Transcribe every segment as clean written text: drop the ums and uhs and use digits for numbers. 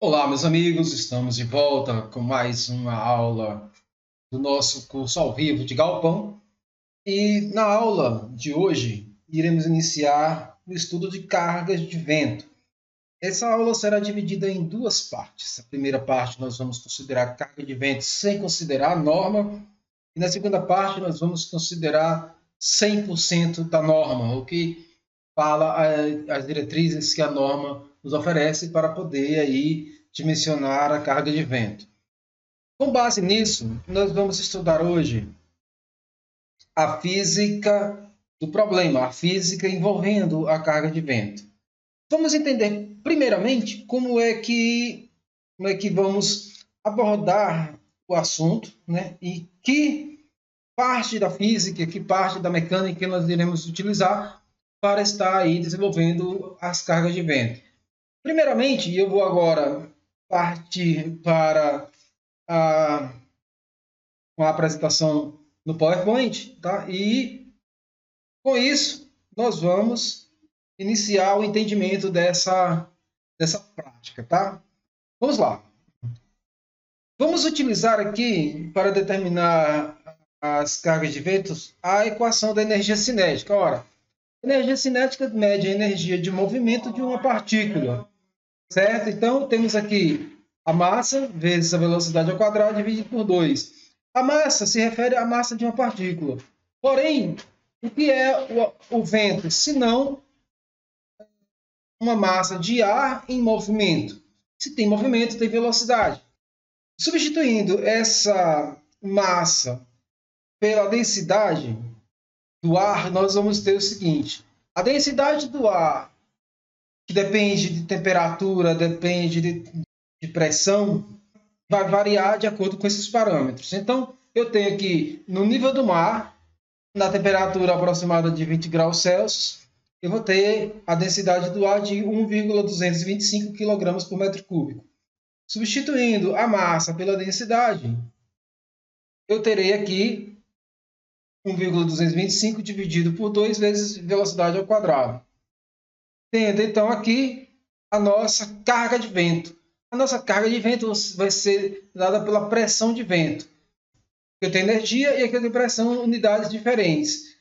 Olá, meus amigos, estamos de volta com mais uma aula do nosso curso ao vivo de Galpão. E na aula de hoje, iremos iniciar o estudo de cargas de vento. Essa aula será dividida em duas partes. A primeira parte nós vamos considerar carga de vento sem considerar a norma, e na segunda parte nós vamos considerar 100% da norma, o que fala as diretrizes que a norma nos oferece para poder aí dimensionar a carga de vento. Com base nisso, nós vamos estudar hoje a física do problema, a física envolvendo a carga de vento. Vamos entender primeiramente como é que vamos abordar o assunto, né? E que parte da física, que parte da mecânica nós iremos utilizar para estar aí desenvolvendo as cargas de vento. Primeiramente, eu vou agora partir para uma apresentação no PowerPoint, tá? E com isso nós vamos iniciar o entendimento dessa prática, tá? Vamos lá. Vamos utilizar aqui para determinar as cargas de ventos a equação da energia cinética. Ora, a energia cinética mede a energia de movimento de uma partícula, certo? Então temos aqui a massa vezes a velocidade ao quadrado dividido por 2. A massa se refere à massa de uma partícula. Porém, o que é o vento? Se não uma massa de ar em movimento. Se tem movimento, tem velocidade. Substituindo essa massa pela densidade do ar, nós vamos ter o seguinte. A densidade do ar, que depende de temperatura, depende de pressão, vai variar de acordo com esses parâmetros. Então, eu tenho aqui no nível do mar, na temperatura aproximada de 20 graus Celsius, eu vou ter a densidade do ar de 1,225 kg por metro cúbico. Substituindo a massa pela densidade, eu terei aqui 1,225 dividido por 2 vezes velocidade ao quadrado. Tendo então aqui a nossa carga de vento. A nossa carga de vento vai ser dada pela pressão de vento. Eu tenho energia e aqui eu tenho pressão, unidades diferentes.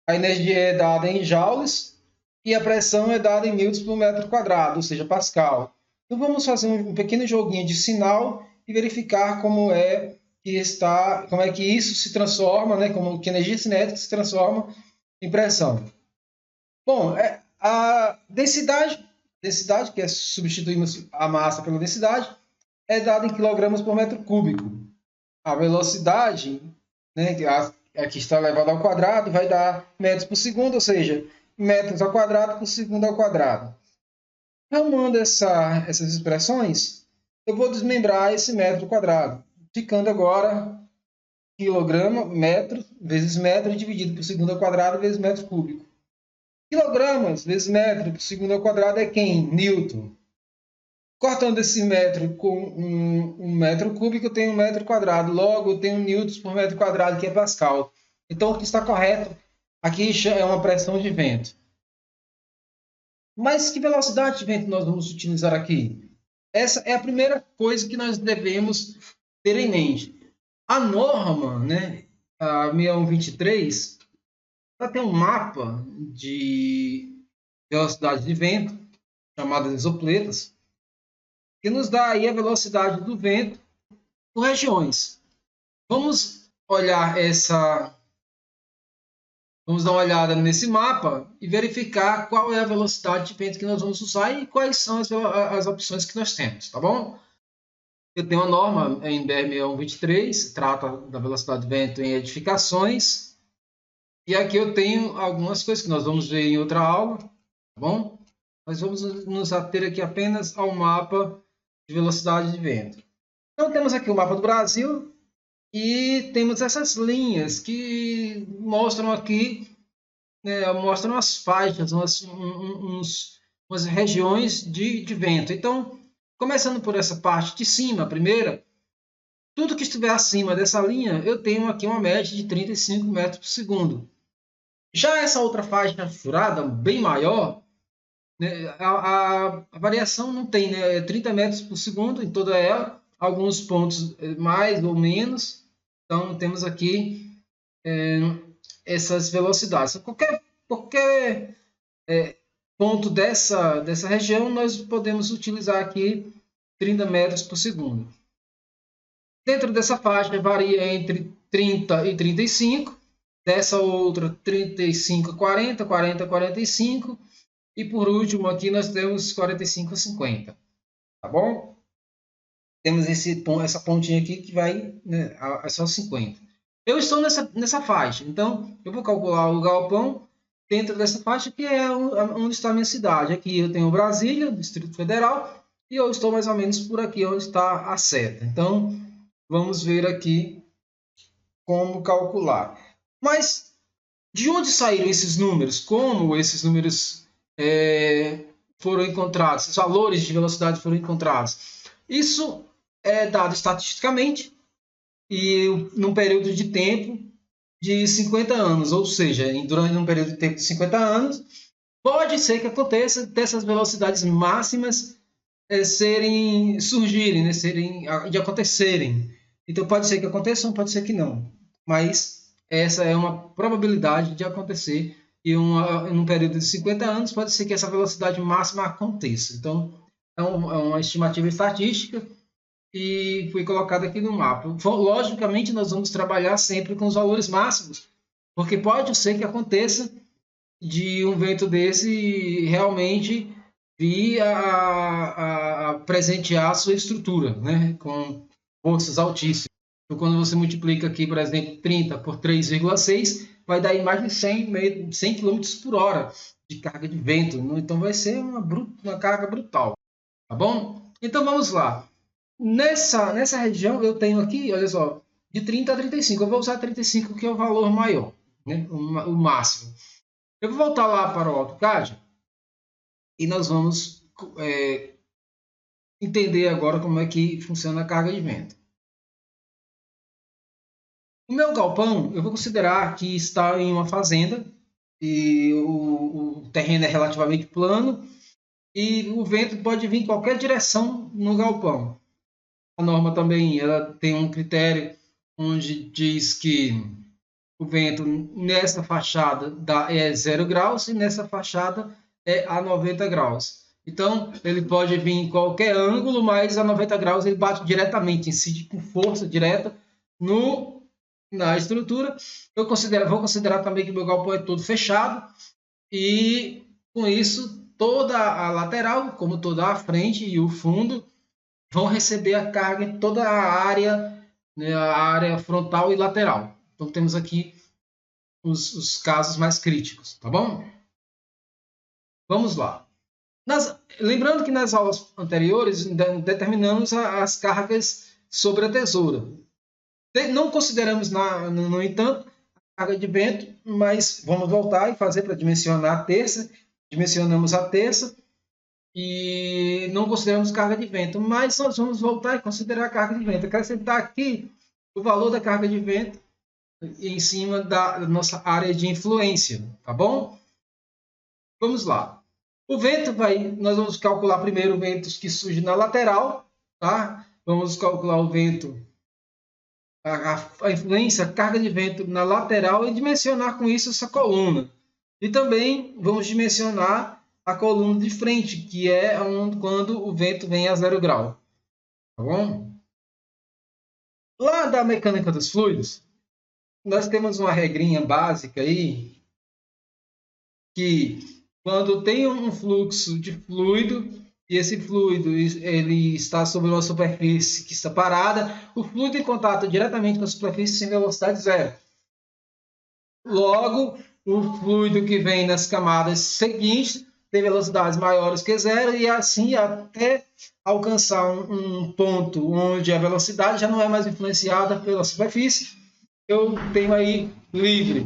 A energia é dada em joules e a pressão é dada em newtons por metro quadrado, ou seja, Pascal. Então vamos fazer um pequeno joguinho de sinal e verificar como é que isso se transforma, né? Como que a energia cinética se transforma em pressão. Bom, a densidade, que é substituímos a massa pela densidade, é dada em quilogramas por metro cúbico. A velocidade, né, que aqui está elevada ao quadrado, vai dar metros por segundo, ou seja, metros ao quadrado por segundo ao quadrado. Arrumando essas expressões, eu vou desmembrar esse metro quadrado, ficando agora quilograma, metro, vezes metro, dividido por segundo ao quadrado, vezes metro cúbico. Quilogramas vezes metro por segundo ao quadrado é quem? Newton. Cortando esse metro com um metro cúbico, eu tenho um metro quadrado. Logo, eu tenho newtons por metro quadrado, que é Pascal. Então, o que está correto aqui é uma pressão de vento. Mas que velocidade de vento nós vamos utilizar aqui? Essa é a primeira coisa que nós devemos ter em mente. A norma, né, a 6123, ela tem um mapa de velocidade de vento, chamadas isopletas, que nos dá aí a velocidade do vento por regiões. Vamos dar uma olhada nesse mapa e verificar qual é a velocidade de vento que nós vamos usar e quais são as opções que nós temos, tá bom? Eu tenho uma norma em BR 6123, trata da velocidade de vento em edificações. E aqui eu tenho algumas coisas que nós vamos ver em outra aula, tá bom? Nós vamos nos ater aqui apenas ao mapa de velocidade de vento. Então temos aqui o mapa do Brasil e temos essas linhas que mostram aqui, mostram as faixas, umas regiões de vento. Então, começando por essa parte de cima, a primeira, tudo que estiver acima dessa linha, eu tenho aqui uma média de 35 metros por segundo. Já essa outra faixa furada, bem maior, né? A variação não tem, né? É 30 metros por segundo em toda ela, alguns pontos mais ou menos. Então, temos aqui essas velocidades. Qualquer ponto dessa região, nós podemos utilizar aqui 30 metros por segundo. Dentro dessa faixa, varia entre 30 e 35. Dessa outra, 35 a 40, 40 a 45. E por último, aqui nós temos 45 a 50. Tá bom? Temos essa pontinha aqui que vai, né, a só 50. Eu estou nessa faixa, então eu vou calcular o galpão dentro dessa faixa, que é onde está a minha cidade. Aqui eu tenho Brasília, Distrito Federal, e eu estou mais ou menos por aqui onde está a seta. Então, vamos ver aqui como calcular. Mas de onde saíram esses números? Como esses números foram encontrados? Os valores de velocidade foram encontrados? Isso é dado estatisticamente e num período de tempo de 50 anos, ou seja, durante um período de tempo de 50 anos, pode ser que aconteça dessas velocidades máximas surgirem, né, de acontecerem. Então pode ser que aconteçam, pode ser que não, mas essa é uma probabilidade de acontecer e num período de 50 anos pode ser que essa velocidade máxima aconteça. Então é uma estimativa estatística e foi colocada aqui no mapa. Logicamente, nós vamos trabalhar sempre com os valores máximos, porque pode ser que aconteça de um vento desse realmente vir a presentear a sua estrutura, né, com forças altíssimas. Então, quando você multiplica aqui, por exemplo, 30 por 3,6, vai dar mais de 100 km por hora de carga de vento. Então, vai ser uma carga brutal. Tá bom? Então, vamos lá. Nessa região, eu tenho aqui, olha só, de 30 a 35. Eu vou usar 35, que é o valor maior, né? O máximo. Eu vou voltar lá para o AutoCAD e nós vamos entender agora como é que funciona a carga de vento. O meu galpão, eu vou considerar que está em uma fazenda e o terreno é relativamente plano e o vento pode vir em qualquer direção no galpão. A norma também ela tem um critério onde diz que o vento nessa fachada é 0 graus e nessa fachada é a 90 graus. Então, ele pode vir em qualquer ângulo, mas a 90 graus ele bate diretamente, incide com força direta na estrutura. Vou considerar também que o meu galpão é todo fechado e, com isso, toda a lateral, como toda a frente e o fundo, vão receber a carga em toda a área, né, a área frontal e lateral. Então, temos aqui os casos mais críticos, tá bom? Vamos lá. Lembrando que nas aulas anteriores determinamos as cargas sobre a tesoura. Não consideramos, no entanto, a carga de vento, mas vamos voltar e fazer para dimensionar a terça. Dimensionamos a terça e não consideramos carga de vento, mas nós vamos voltar e considerar a carga de vento. Acrescentar aqui o valor da carga de vento em cima da nossa área de influência, tá bom? Vamos lá. O vento nós vamos calcular primeiro o vento que surge na lateral, tá? Vamos calcular o vento, a influência, a carga de vento na lateral e dimensionar com isso essa coluna. E também vamos dimensionar a coluna de frente, que é quando o vento vem a 0 grau, tá bom? Lá da mecânica dos fluidos, nós temos uma regrinha básica aí, que quando tem um fluxo de fluido, e esse fluido ele está sobre uma superfície que está parada, o fluido em contato diretamente com a superfície tem velocidade zero. Logo, o fluido que vem nas camadas seguintes tem velocidades maiores que zero, e assim até alcançar um ponto onde a velocidade já não é mais influenciada pela superfície, eu tenho aí livre.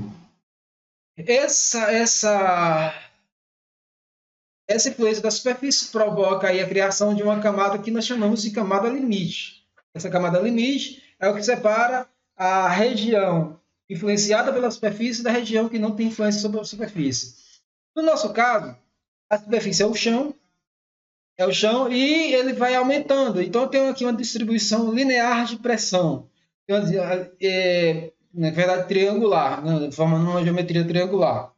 Essa influência da superfície provoca aí a criação de uma camada que nós chamamos de camada limite. Essa camada limite é o que separa a região influenciada pela superfície da região que não tem influência sobre a superfície. No nosso caso, A superfície é o chão e ele vai aumentando. Então, eu tenho aqui uma distribuição linear de pressão. Na verdade, triangular, né? Formando uma geometria triangular.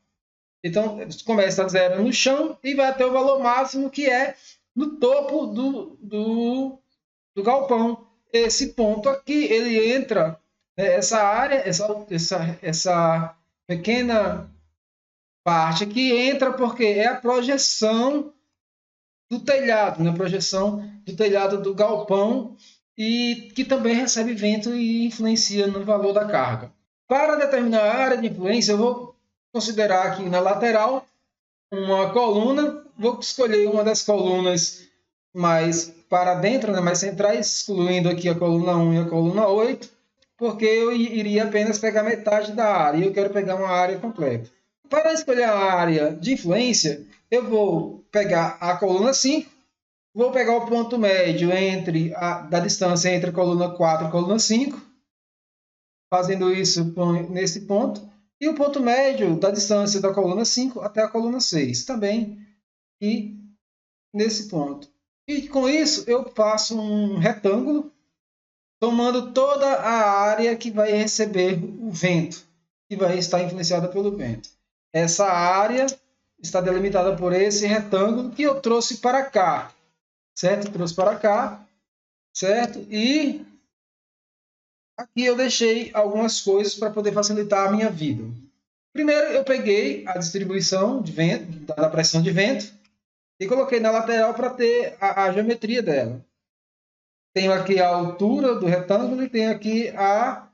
Então, começa a zero no chão e vai até o valor máximo, que é no topo do galpão. Esse ponto aqui, ele entra, essa área, essa pequena parte aqui entra porque é a projeção do telhado, né? Projeção do telhado do galpão, e que também recebe vento e influencia no valor da carga. Para determinar a área de influência, eu vou considerar aqui na lateral uma coluna, vou escolher uma das colunas mais para dentro, né, mais centrais, excluindo aqui a coluna 1 e a coluna 8, porque eu iria apenas pegar metade da área e eu quero pegar uma área completa. Para escolher a área de influência, eu vou pegar a coluna 5, vou pegar o ponto médio da distância entre a coluna 4 e a coluna 5, fazendo isso nesse ponto, e o ponto médio da distância da coluna 5 até a coluna 6, também e nesse ponto. E com isso eu faço um retângulo, tomando toda a área que vai receber o vento, que vai estar influenciada pelo vento. Essa área está delimitada por esse retângulo que eu trouxe para cá, certo? Trouxe para cá, certo? E aqui eu deixei algumas coisas para poder facilitar a minha vida. Primeiro, eu peguei a distribuição de vento, da pressão de vento, e coloquei na lateral para ter a geometria dela. Tenho aqui a altura do retângulo e tenho aqui a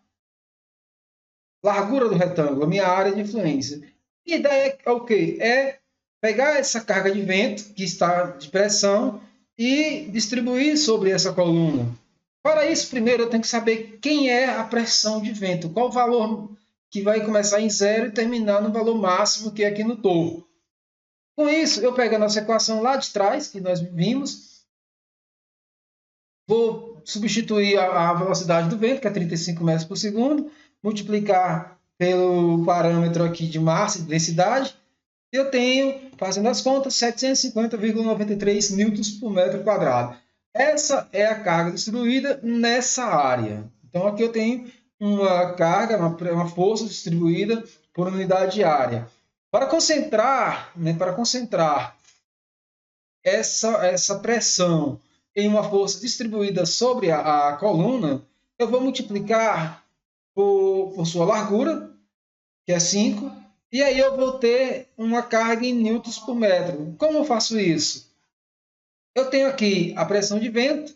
largura do retângulo, a minha área de influência. E a ideia é o quê? É pegar essa carga de vento, que está de pressão, e distribuir sobre essa coluna. Para isso, primeiro eu tenho que saber quem é a pressão de vento, qual o valor que vai começar em zero e terminar no valor máximo, que é aqui no topo. Com isso, eu pego a nossa equação lá de trás, que nós vimos, vou substituir a velocidade do vento, que é 35 metros por segundo, multiplicar pelo parâmetro aqui de massa e densidade, e eu tenho, fazendo as contas, 750,93 newtons por metro quadrado. Essa é a carga distribuída nessa área. Então, aqui eu tenho uma carga, uma força distribuída por unidade de área. Para concentrar essa pressão em uma força distribuída sobre a coluna, eu vou multiplicar por sua largura, que é 5, e aí eu vou ter uma carga em newtons por metro. Como eu faço isso? Eu tenho aqui a pressão de vento,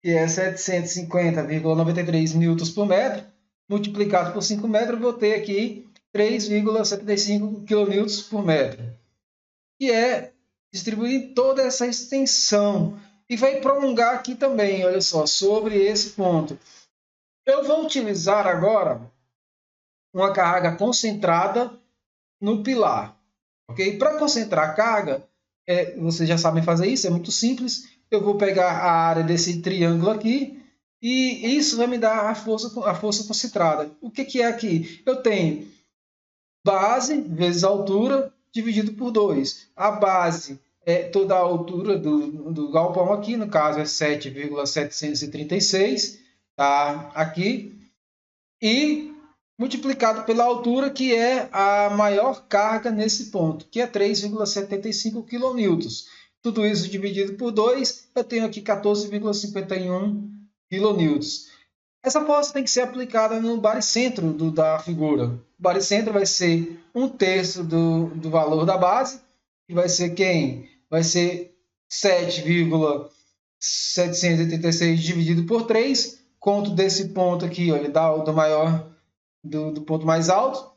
que é 750,93 newtons por metro, multiplicado por 5 metros, eu vou ter aqui 3,75 kN por metro, que é distribuir toda essa extensão. E vai prolongar aqui também, olha só, sobre esse ponto. Eu vou utilizar agora uma carga concentrada no pilar. Okay? Para concentrar a carga, vocês já sabem fazer isso, é muito simples. Eu vou pegar a área desse triângulo aqui e isso vai me dar a força concentrada. O que é aqui? Eu tenho base vezes altura dividido por 2. A base é toda a altura do galpão aqui, no caso é 7,736, tá? Aqui. E multiplicado pela altura, que é a maior carga nesse ponto, que é 3,75 kN. Tudo isso dividido por 2, eu tenho aqui 14,51 kN. Essa força tem que ser aplicada no baricentro da figura. O baricentro vai ser 1/3 do valor da base, que vai ser quem? Vai ser 7,786 dividido por 3, conto desse ponto aqui, olha, do ponto mais alto,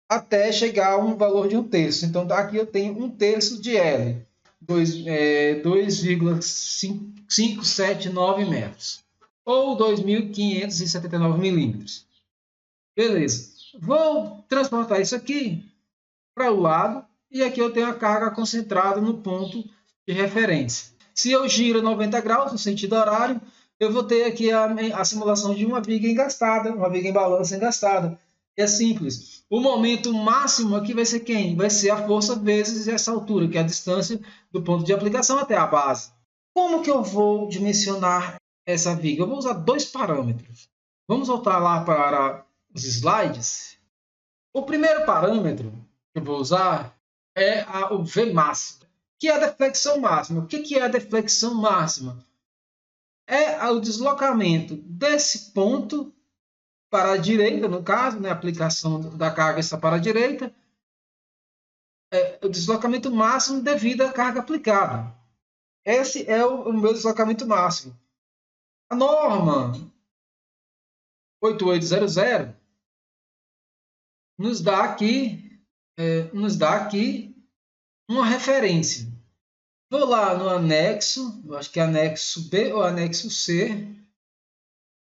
até chegar a um valor de 1/3. Então, aqui eu tenho 1/3 de L, 2,579 metros, ou 2.579 milímetros. Beleza. Vou transportar isso aqui para o lado, e aqui eu tenho a carga concentrada no ponto de referência. Se eu giro 90 graus no sentido horário, eu vou ter aqui a simulação de uma viga engastada, uma viga em balanço engastada. É simples. O momento máximo aqui vai ser quem? Vai ser a força vezes essa altura, que é a distância do ponto de aplicação até a base. Como que eu vou dimensionar essa viga? Eu vou usar dois parâmetros. Vamos voltar lá para os slides. O primeiro parâmetro que eu vou usar é o V máximo, que é a deflexão máxima. O que é a deflexão máxima? É o deslocamento desse ponto para a direita, no caso, né, a aplicação da carga está para a direita, o deslocamento máximo devido à carga aplicada. Esse é o meu deslocamento máximo. A norma 8800 nos dá aqui uma referência. Vou lá no anexo, acho que é anexo B ou anexo C.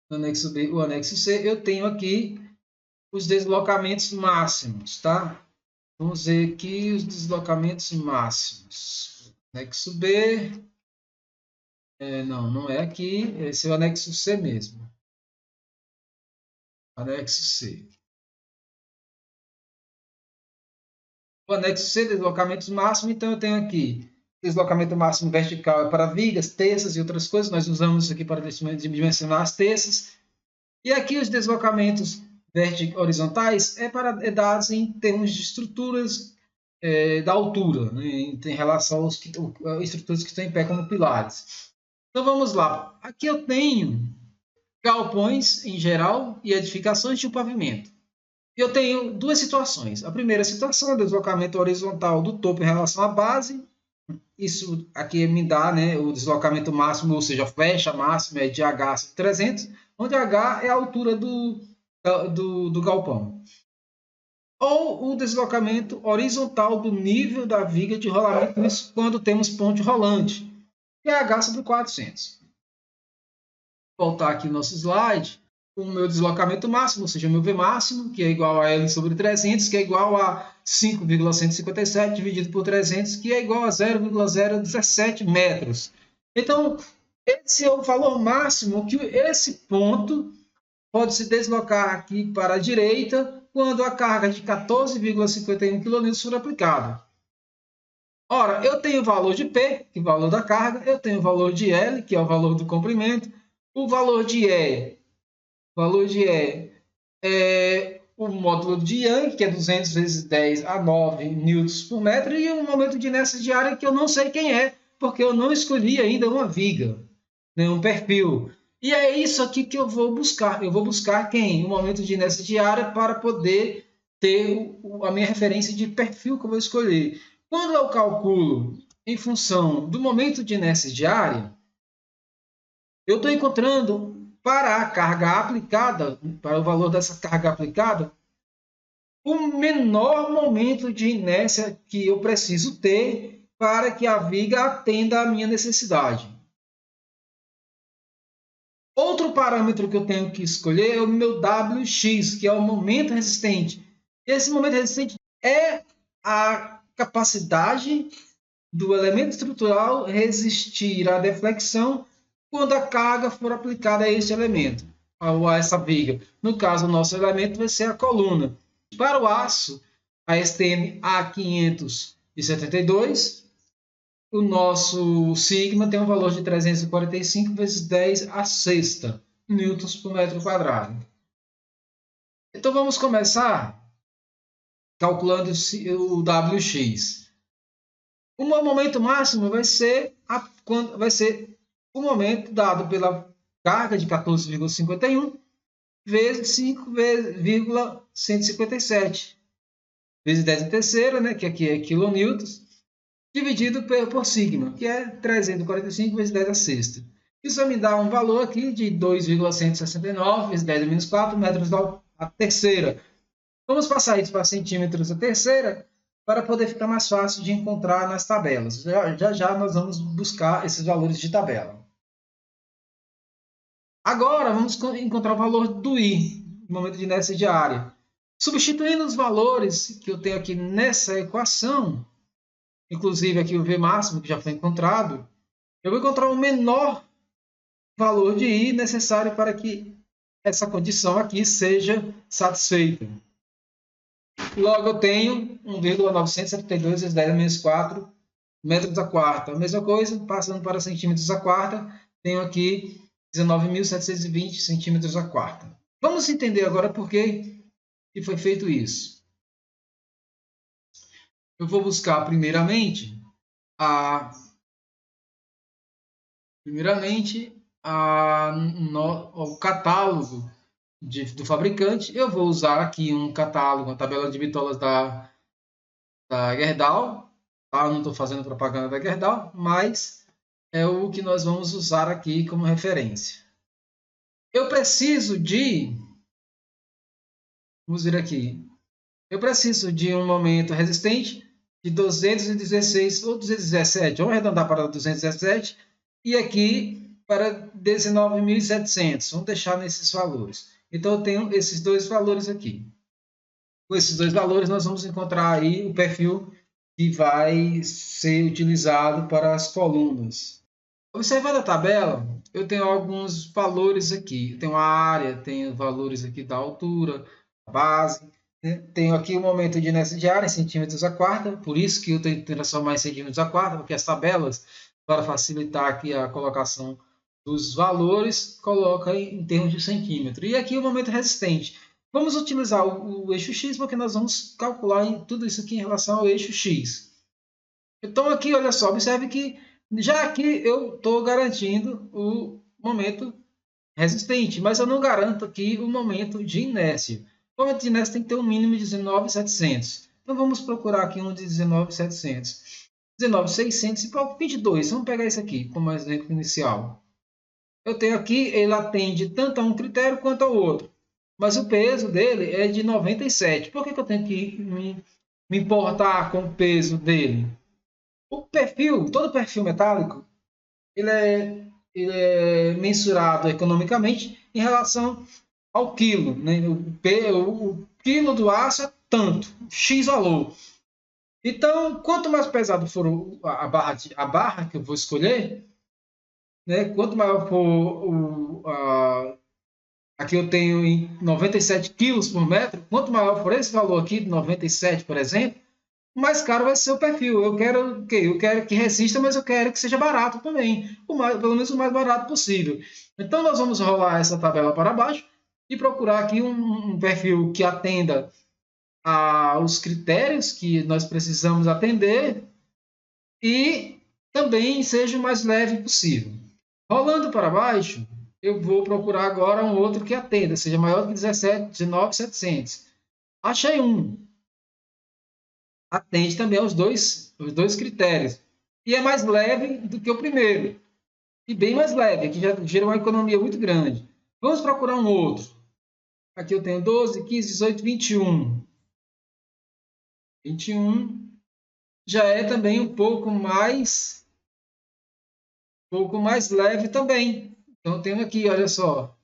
No anexo B ou anexo C, eu tenho aqui os deslocamentos máximos, tá? Vamos ver aqui os deslocamentos máximos. Anexo B. Não é aqui. Esse é o anexo C mesmo. Anexo C. O anexo C, deslocamentos máximos. Então, eu tenho aqui deslocamento máximo vertical para vigas, terças e outras coisas. Nós usamos isso aqui para dimensionar as terças. E aqui os deslocamentos horizontais é dados em termos de estruturas da altura, né, em relação às estruturas que estão em pé como pilares. Então vamos lá. Aqui eu tenho galpões em geral e edificações de pavimento. Eu tenho duas situações. A primeira situação é o deslocamento horizontal do topo em relação à base. Isso aqui me dá, né, o deslocamento máximo, ou seja, a flecha máxima é de H 300, onde H é a altura do galpão. Ou o deslocamento horizontal do nível da viga de rolamento, isso quando temos ponte rolante, que é H sobre 400. Vou voltar aqui no nosso slide, o meu deslocamento máximo, ou seja, o meu V máximo, que é igual a L sobre 300, que é igual a 5,157 dividido por 300, que é igual a 0,017 metros. Então, esse é o valor máximo que esse ponto pode se deslocar aqui para a direita quando a carga de 14,51 kN for aplicada. Ora, eu tenho o valor de P, que é o valor da carga, eu tenho o valor de L, que é o valor do comprimento, o valor de E é o módulo de Young, que é 200 vezes 10 a 9 newtons por metro, e o momento de inércia diária, que eu não sei quem é, porque eu não escolhi ainda uma viga, nem um perfil. E é isso aqui que eu vou buscar. Eu vou buscar quem? O momento de inércia diária para poder ter a minha referência de perfil que eu vou escolher. Quando eu calculo em função do momento de inércia diária, eu estou encontrando para a carga aplicada, para o valor dessa carga aplicada, o menor momento de inércia que eu preciso ter para que a viga atenda à minha necessidade. Outro parâmetro que eu tenho que escolher é o meu WX, que é o momento resistente. Esse momento resistente é a capacidade do elemento estrutural resistir à deflexão quando a carga for aplicada a esse elemento, ou a essa viga. No caso, o nosso elemento vai ser a coluna. Para o aço, a STM A572, o nosso sigma tem um valor de 345 vezes 10 a sexta newtons por metro quadrado. Então vamos começar calculando o WX. O momento máximo vai ser o momento dado pela carga de 14,51 vezes 5,157 vezes 10 em terceira, né, que aqui é quilonewtons, dividido por sigma, que é 345 vezes 10 a sexta. Isso vai me dar um valor aqui de 2,169 vezes 10 a menos 4 metros a terceira. Vamos passar isso para centímetros a terceira para poder ficar mais fácil de encontrar nas tabelas. Já nós vamos buscar esses valores de tabela. Agora vamos encontrar o valor do I, no momento de inércia diária. Substituindo os valores que eu tenho aqui nessa equação, inclusive aqui o V máximo que já foi encontrado, eu vou encontrar o menor valor de I necessário para que essa condição aqui seja satisfeita. Logo, eu tenho 1,972 vezes 10 a menos 4 metros a quarta. A mesma coisa, passando para centímetros a quarta, tenho aqui 19.720 centímetros a quarta. Vamos entender agora por que foi feito isso. Eu vou buscar primeiramente o catálogo do fabricante. Eu vou usar aqui um catálogo, uma tabela de bitolas da Gerdau. Tá? Eu não estou fazendo propaganda da Gerdau, mas é o que nós vamos usar aqui como referência. Eu preciso de... Vamos ver aqui. Eu preciso de um momento resistente de 216 ou 217. Vamos arredondar para 217. E aqui para 19.700. Vamos deixar nesses valores. Então, eu tenho esses dois valores aqui. Com esses dois valores, nós vamos encontrar aí o perfil que vai ser utilizado para as colunas. Observando a tabela, eu tenho alguns valores aqui. Eu tenho a área, tenho valores aqui da altura, a base. Né? Tenho aqui o momento de inércia de área em centímetros a quarta, por isso que eu tenho que transformar em centímetros a quarta, porque as tabelas, para facilitar aqui a colocação dos valores, coloca em termos de centímetro. E aqui o momento resistente. Vamos utilizar o eixo X, porque nós vamos calcular tudo isso aqui em relação ao eixo X. Então aqui, olha só, observe que já aqui eu estou garantindo o momento resistente, mas eu não garanto aqui o momento de inércia. O momento de inércia tem que ter um mínimo de 19.700. Então vamos procurar aqui um de 19.700. 19.600 e 22. Vamos pegar esse aqui como exemplo inicial. Eu tenho aqui, ele atende tanto a um critério quanto ao outro. Mas o peso dele é de 97. Por que eu tenho que me importar com o peso dele? O perfil, todo perfil metálico, ele é mensurado economicamente em relação ao quilo. Né? O quilo do aço é tanto, X valor. Então, quanto mais pesado for a barra que eu vou escolher, né? Quanto maior for aqui eu tenho em 97 quilos por metro, quanto maior for esse valor aqui, de 97, por exemplo, mais caro vai ser o perfil. Eu quero que resista, mas eu quero que seja barato também, pelo menos o mais barato possível. Então, nós vamos rolar essa tabela para baixo e procurar aqui um perfil que atenda aos critérios que nós precisamos atender e também seja o mais leve possível. Rolando para baixo, eu vou procurar agora um outro que atenda, seja maior do que 19.700. Achei um. Atende também aos dois critérios. E é mais leve do que o primeiro. E bem mais leve, que já gera uma economia muito grande. Vamos procurar um outro. Aqui eu tenho 12, 15, 18, 21. 21 já é também um pouco mais leve também. Então eu tenho aqui, olha só,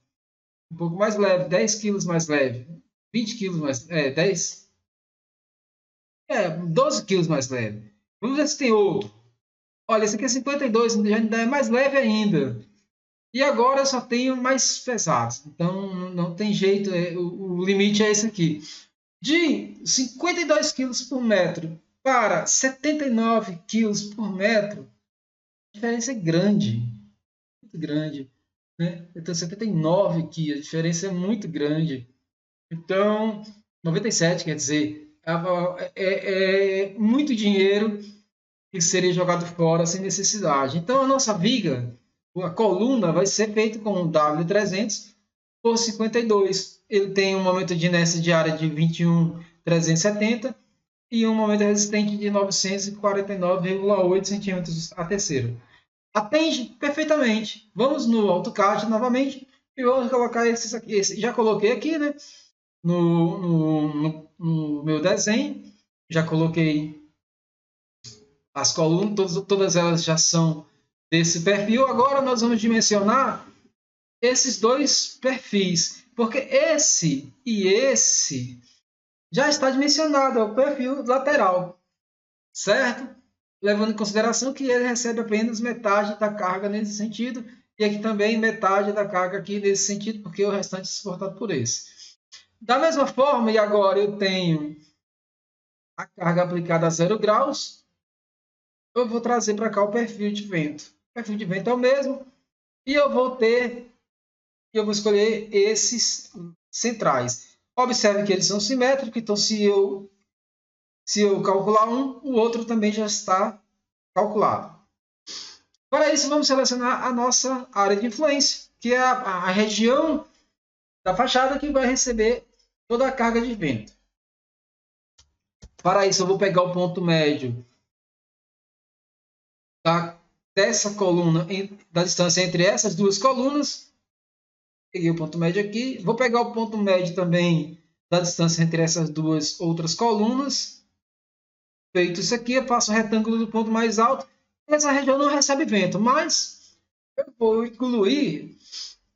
um pouco mais leve, 10 quilos mais leve, 20 quilos mais, 12 quilos mais leve. Vamos ver se tem outro. Olha, esse aqui é 52, já ainda é mais leve ainda. E agora eu só tenho mais pesados. Então não tem jeito, o limite é esse aqui. De 52 quilos por metro para 79 quilos por metro, a diferença é grande. Muito grande. Né? Então 79 aqui, a diferença é muito grande. Então, 97 quer dizer, é muito dinheiro que seria jogado fora sem necessidade. Então, a nossa viga, a coluna, vai ser feita com um W300 por 52. Ele tem um momento de inércia de área de 21.370 e um momento resistente de 949,8 centímetros a terceiro. Atende perfeitamente. Vamos no AutoCAD novamente e vamos colocar esses aqui. Já coloquei aqui, né? No meu desenho. Já coloquei as colunas, todas elas já são desse perfil. Agora nós vamos dimensionar esses dois perfis, porque esse e esse já está dimensionado, é o perfil lateral, certo? Levando em consideração que ele recebe apenas metade da carga nesse sentido, e aqui também metade da carga aqui nesse sentido, porque o restante é suportado por esse. Da mesma forma, e agora eu tenho a carga aplicada a 0 graus, eu vou trazer para cá o perfil de vento. O perfil de vento é o mesmo, e eu vou escolher esses centrais. Observe que eles são simétricos, então se eu calcular um, o outro também já está calculado. Para isso, vamos selecionar a nossa área de influência, que é a região da fachada que vai receber toda a carga de vento. Para isso, eu vou pegar o ponto médio dessa coluna, da distância entre essas duas colunas. Peguei o ponto médio aqui. Vou pegar o ponto médio também da distância entre essas duas outras colunas. Feito isso aqui, eu faço o retângulo do ponto mais alto. Essa região não recebe vento, mas eu vou incluir,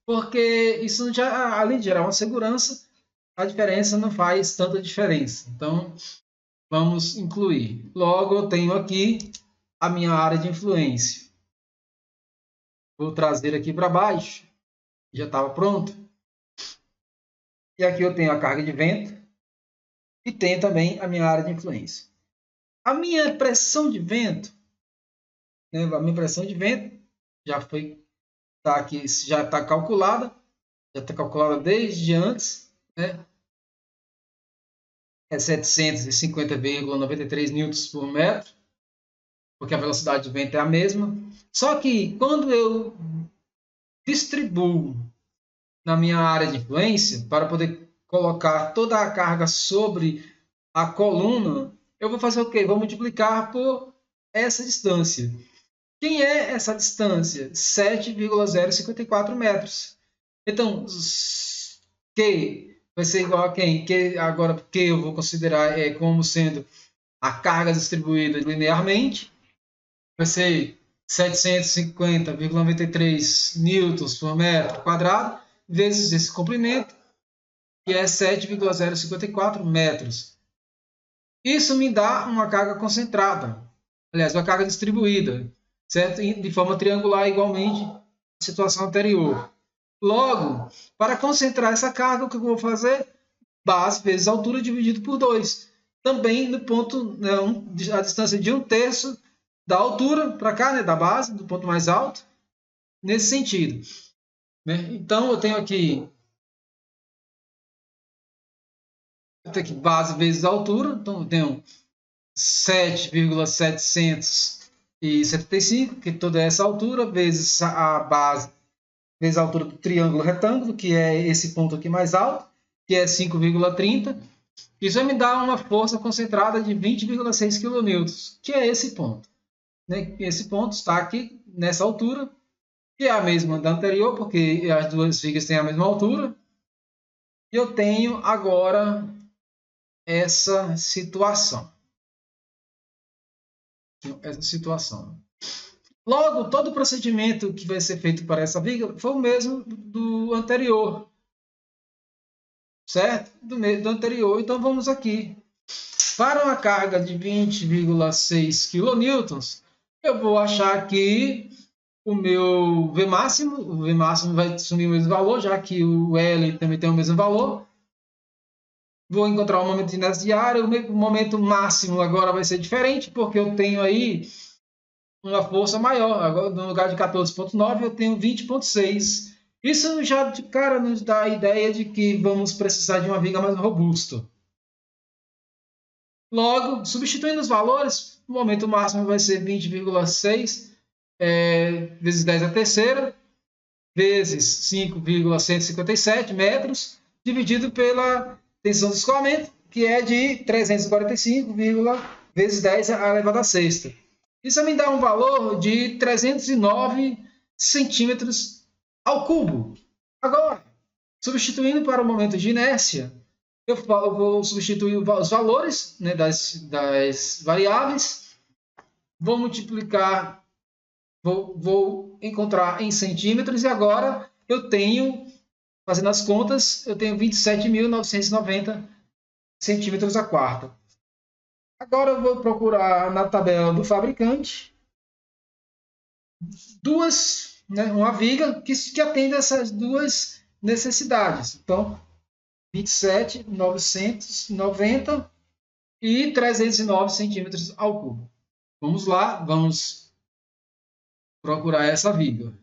porque isso já, além de gerar uma segurança, a diferença não faz tanta diferença. Então, vamos incluir. Logo, eu tenho aqui a minha área de influência. Vou trazer aqui para baixo. Já estava pronto. E aqui eu tenho a carga de vento e tenho também a minha área de influência. A minha pressão de vento, né, a minha pressão de vento já está calculada, desde antes, né? É 750,93 newtons por metro, porque a velocidade de vento é a mesma. Só que quando eu distribuo na minha área de influência, para poder colocar toda a carga sobre a coluna, eu vou fazer o quê? Vou multiplicar por essa distância. Quem é essa distância? 7,054 metros. Então, Q vai ser igual a quem? Agora, Q eu vou considerar como sendo a carga distribuída linearmente. Vai ser 750,93 newtons por metro quadrado, vezes esse comprimento, que é 7,054 metros. Isso me dá uma carga concentrada, aliás, uma carga distribuída, certo? De forma triangular, igualmente à situação anterior. Logo, para concentrar essa carga, o que eu vou fazer? Base vezes altura dividido por 2. Também no ponto, né, a distância de 1/3 da altura para cá, né, da base, do ponto mais alto, nesse sentido. Né? Então, eu tenho aqui base vezes altura, então eu tenho 7,775, que toda essa altura, vezes a base, vezes a altura do triângulo retângulo, que é esse ponto aqui mais alto, que é 5,30. Isso vai me dar uma força concentrada de 20,6 kN, que é esse ponto. Né? Esse ponto está aqui nessa altura, que é a mesma da anterior, porque as duas vigas têm a mesma altura. E eu tenho agora essa situação. Logo, todo o procedimento que vai ser feito para essa viga foi o mesmo do anterior. Certo? Do anterior. Então, vamos aqui. Para uma carga de 20,6 kN, eu vou achar aqui o meu V máximo. O V máximo vai assumir o mesmo valor, já que o L também tem o mesmo valor. Vou encontrar o momento de inércia diária. O momento máximo agora vai ser diferente, porque eu tenho aí uma força maior. Agora, no lugar de 14,9, eu tenho 20,6. Isso já de cara nos dá a ideia de que vamos precisar de uma viga mais robusta. Logo, substituindo os valores, o momento máximo vai ser 20,6 vezes 10 à terceira, vezes 5,157 metros, dividido pela tensão de escoamento, que é de 345, vezes 10 elevado à sexta. Isso me dá um valor de 309 centímetros ao cubo. Agora, substituindo para o momento de inércia, eu vou substituir os valores, né, das variáveis, vou multiplicar, vou encontrar em centímetros, e agora eu tenho, fazendo as contas, eu tenho 27.990 centímetros a quarta. Agora eu vou procurar na tabela do fabricante uma viga que atenda essas duas necessidades. Então, 27.990 e 309 centímetros ao cubo. Vamos lá, vamos procurar essa vírgula.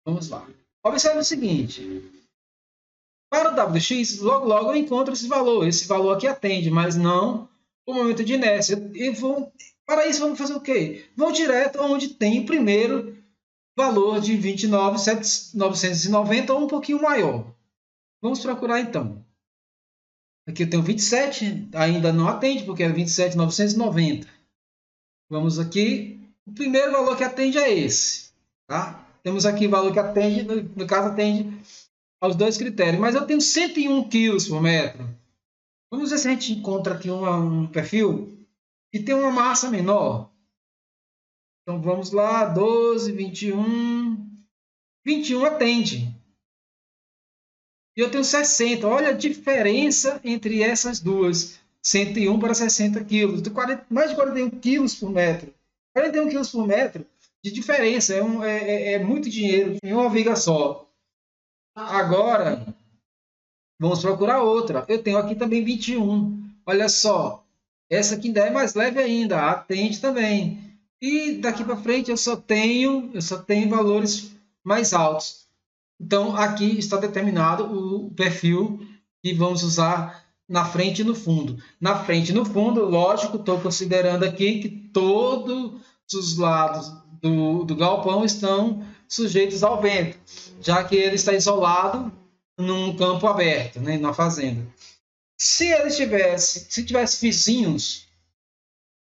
Vamos lá. Observe o seguinte. Para o Wx, logo eu encontro esse valor. Esse valor aqui atende, mas não o momento de inércia. Para isso, vamos fazer o quê? Vamos direto onde tem o primeiro valor de 29.990 ou um pouquinho maior. Vamos procurar então. Aqui eu tenho 27, ainda não atende, porque é 27.990. Vamos aqui. O primeiro valor que atende é esse. Tá? Temos aqui o valor que atende, no caso atende aos dois critérios, mas eu tenho 101 quilos por metro. Vamos ver se a gente encontra aqui um perfil que tem uma massa menor. Então vamos lá, 12, 21. 21 atende. E eu tenho 60. Olha a diferença entre essas duas. 101 para 60 quilos. Mais de 41 quilos por metro. 41 quilos por metro de diferença. É muito dinheiro em uma viga só. Agora, vamos procurar outra. Eu tenho aqui também 21. Olha só. Essa aqui ainda é mais leve ainda. Atende também. E daqui para frente eu só tenho valores mais altos. Então, aqui está determinado o perfil que vamos usar na frente e no fundo. Na frente e no fundo, lógico, estou considerando aqui que todos os lados do galpão estão sujeitos ao vento, já que ele está isolado num campo aberto, né, na fazenda. Se tivesse vizinhos,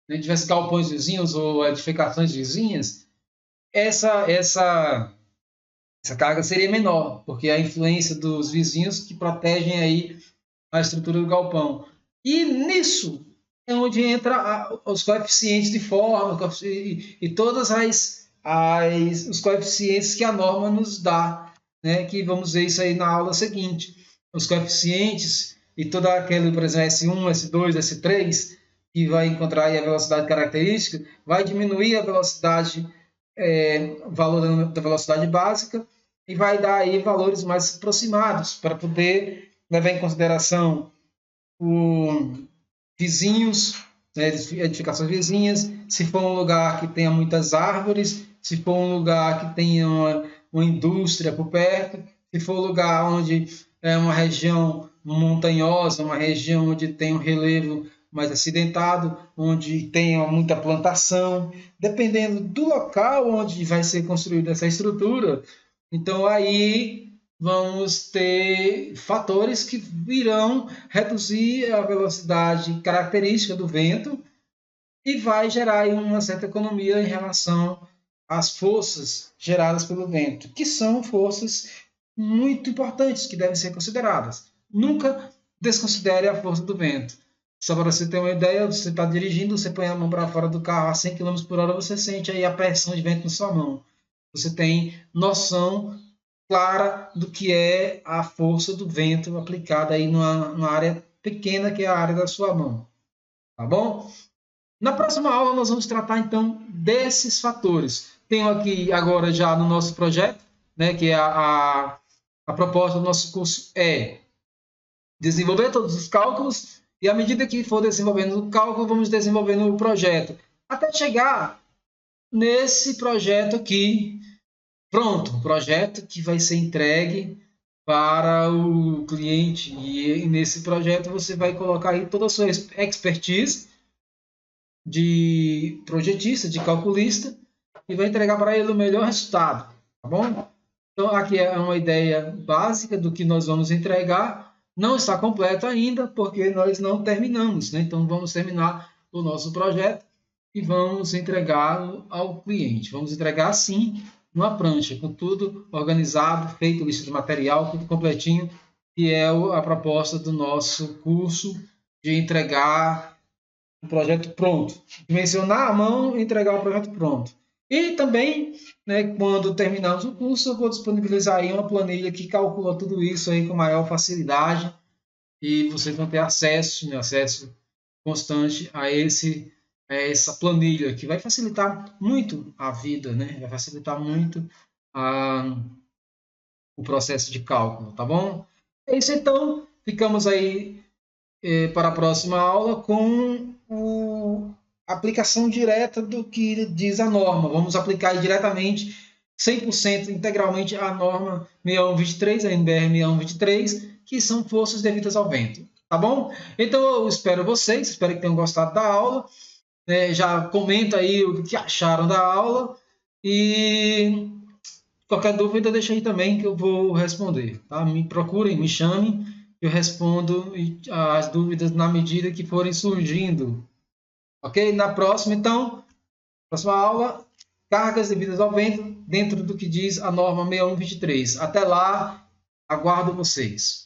né, tivesse galpões vizinhos ou edificações vizinhas, essa carga seria menor, porque é a influência dos vizinhos que protegem aí a estrutura do galpão. E nisso é onde entra os coeficientes de forma e todas os coeficientes que a norma nos dá, né? Que vamos ver isso aí na aula seguinte. Os coeficientes e toda aquele, por exemplo, S1, S2, S3, que vai encontrar aí a velocidade característica, vai diminuir a velocidade, valor da velocidade básica, e vai dar aí valores mais aproximados para poder levar em consideração vizinhos, né, edificações vizinhas, se for um lugar que tenha muitas árvores, se for um lugar que tenha uma indústria por perto, se for um lugar onde é uma região montanhosa, uma região onde tem um relevo mais acidentado, onde tenha muita plantação, dependendo do local onde vai ser construída essa estrutura. Então, aí vamos ter fatores que irão reduzir a velocidade característica do vento e vai gerar uma certa economia em relação às forças geradas pelo vento, que são forças muito importantes que devem ser consideradas. Nunca desconsidere a força do vento. Só para você ter uma ideia, você está dirigindo, você põe a mão para fora do carro a 100 km por hora, você sente aí a pressão de vento na sua mão. Você tem noção clara do que é a força do vento aplicada aí numa área pequena, que é a área da sua mão. Tá bom? Na próxima aula nós vamos tratar então desses fatores. Tenho aqui agora já no nosso projeto, né, que é a proposta do nosso curso é desenvolver todos os cálculos e à medida que for desenvolvendo o cálculo, vamos desenvolvendo o projeto até chegar nesse projeto aqui. Pronto, um projeto que vai ser entregue para o cliente e nesse projeto você vai colocar aí toda a sua expertise de projetista, de calculista e vai entregar para ele o melhor resultado, tá bom? Então aqui é uma ideia básica do que nós vamos entregar, não está completo ainda porque nós não terminamos, né? Então vamos terminar o nosso projeto e vamos entregá-lo ao cliente. Vamos entregar sim numa prancha, com tudo organizado, feito lista de material, tudo completinho, que é a proposta do nosso curso de entregar o projeto pronto. Dimensionar a mão e entregar o projeto pronto. E também, né, quando terminarmos o curso, eu vou disponibilizar aí uma planilha que calcula tudo isso aí com maior facilidade e vocês vão ter acesso, né, acesso constante a essa planilha, que vai facilitar muito a vida, né? Vai facilitar muito o processo de cálculo, tá bom? É isso então, ficamos aí para a próxima aula com a aplicação direta do que diz a norma. Vamos aplicar diretamente, 100% integralmente, a norma 6123, a NBR 6123, que são forças devidas ao vento. Tá bom? Então eu espero vocês, espero que tenham gostado da aula. Já comenta aí o que acharam da aula e qualquer dúvida deixa aí também que eu vou responder. Tá? Me procurem, me chamem, eu respondo as dúvidas na medida que forem surgindo. Ok? Na próxima, então, próxima aula, cargas devidas ao vento, dentro do que diz a norma 6123. Até lá, aguardo vocês.